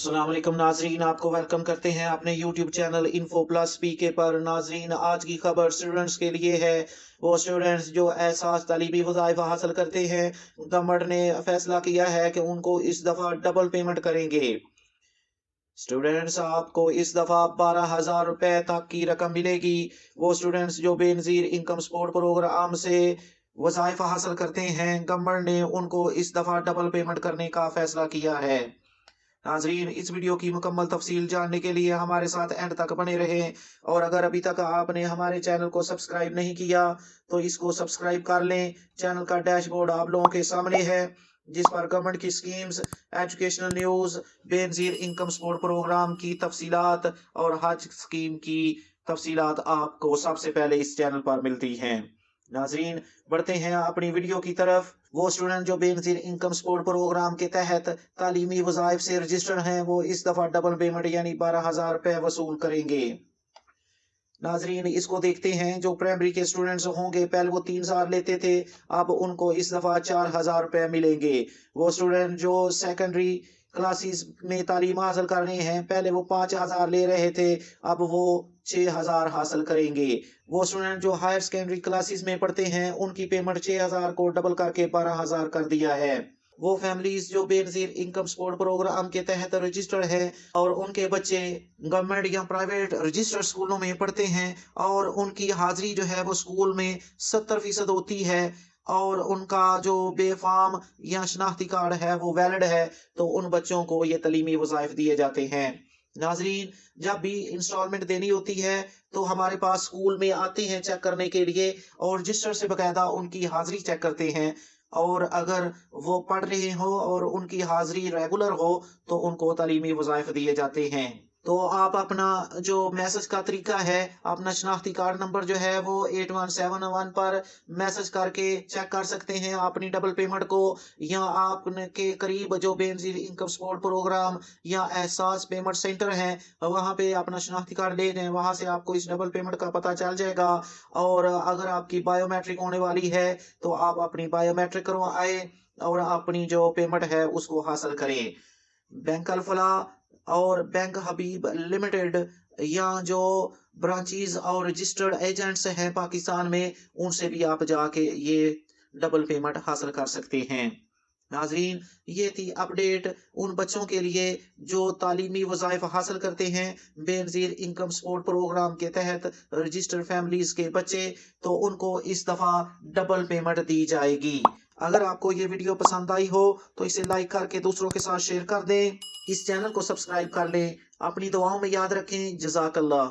अस्सलाम वालेकुम नाजरीन, आपको वेलकम करते हैं अपने YouTube चैनल इन्फो प्लस पीके पर। नाजरीन, आज की खबर स्टूडेंट्स के लिए है। वो स्टूडेंट्स जो एहसास तालीमी वज़ाइफ हासिल करते हैं, गवर्नमेंट ने फैसला किया है कि उनको इस दफ़ा डबल पेमेंट करेंगे। स्टूडेंट्स, आपको इस दफ़ा 12,000 रुपए तक की रकम मिलेगी। वो स्टूडेंट्स जो बेनज़ीर इनकम सपोर्ट प्रोग्राम से वज़ाइफ हासिल करते हैं, गवर्नमेंट ने उनको इस दफ़ा डबल पेमेंट करने का फैसला किया है। नाजरीन, इस वीडियो की मुकम्मल तफसील जानने के लिए हमारे साथ एंड तक बने रहें। और अगर अभी तक आपने हमारे चैनल को सब्सक्राइब नहीं किया तो इसको सब्सक्राइब कर लें। चैनल का डैशबोर्ड आप लोगों के सामने है, जिस पर गवर्नमेंट की schemes, educational news, Benazir income support programme की तफसीलात और हज स्कीम की तफसीलात आपको सबसे पहले इस चैनल पर मिलती हैं। नाजरीन, बढ़ते हैं अपनी वीडियो की तरफ। वो स्टूडेंट जो बेनज़ीर इनकम सपोर्ट प्रोग्राम के तहत तालीमी वज़ाइफ से रजिस्टर्ड हैं, वो इस दफ़ा डबल पेमेंट यानी 12,000 रुपये वसूल करेंगे। नाजरीन, इसको देखते हैं। जो प्राइमरी के स्टूडेंट्स होंगे, पहले वो 3,000 लेते थे, अब उनको इस दफ़ा 4,000 रुपये मिलेंगे। वो स्टूडेंट जो सेकेंडरी क्लासेस में तालीम हासिल कर रहे हैं, पहले वो 5,000 ले रहे थे, अब वो 6,000 हासिल करेंगे। वो स्टूडेंट जो हायर सेकेंडरी क्लासेस में पढ़ते हैं, उनकी पेमेंट 6,000 को डबल करके 12,000 कर दिया है। वो फैमिलीज जो बेनज़ीर इनकम सपोर्ट प्रोग्राम के तहत रजिस्टर्ड है और उनके बच्चे गवर्नमेंट या प्राइवेट रजिस्टर्ड स्कूलों में पढ़ते हैं और उनकी हाजिरी जो है वो स्कूल में 70% होती है और उनका जो बेफाम या शनाख्ती कार्ड है वो वैलिड है, तो उन बच्चों को ये तलीमी वज़ाइफ दिए जाते हैं। नाजरीन, जब भी इंस्टॉलमेंट देनी होती है तो हमारे पास स्कूल में आते हैं चेक करने के लिए और रजिस्टर से बकायदा उनकी हाजिरी चेक करते हैं। और अगर वो पढ़ रहे हो और उनकी हाजिरी रेगुलर हो तो उनको तालीमी वज़ाइफ दिए जाते हैं। तो आप अपना जो मैसेज का तरीका है, अपना शनाख्ती कार्ड नंबर जो है वो 8171 पर मैसेज करके चेक कर सकते हैं अपनी डबल पेमेंट को, या आपके करीब जो बेनज़ीर इनकम सपोर्ट प्रोग्राम या एहसास पेमेंट सेंटर है, वहाँ पे अपना शनाख्ती कार्ड ले जाएं, वहाँ से आपको इस डबल पेमेंट का पता चल जाएगा। और अगर आपकी बायोमेट्रिक होने वाली है तो आप अपनी बायोमेट्रिक करवाएं और अपनी जो पेमेंट है उसको हासिल करें। बैंक अल फलाह और बैंक हबीब लिमिटेड या जो ब्रांचेस और रजिस्टर्ड एजेंट्स हैं पाकिस्तान में, उनसे भी आप जाके ये डबल पेमेंट हासिल कर सकते हैं। नाजरीन, ये थी अपडेट उन बच्चों के लिए जो तालीमी वज़ाइफ हासिल करते हैं बेनज़ीर इनकम सपोर्ट प्रोग्राम के तहत, रजिस्टर्ड फैमिलीज के बच्चे, तो उनको इस दफ़ा डबल पेमेंट दी जाएगी। अगर आपको ये वीडियो पसंद आई हो तो इसे लाइक करके दूसरों के साथ शेयर कर दें। इस चैनल को सब्सक्राइब कर लें। अपनी दुआओं में याद रखें। जज़ाकल्लाह।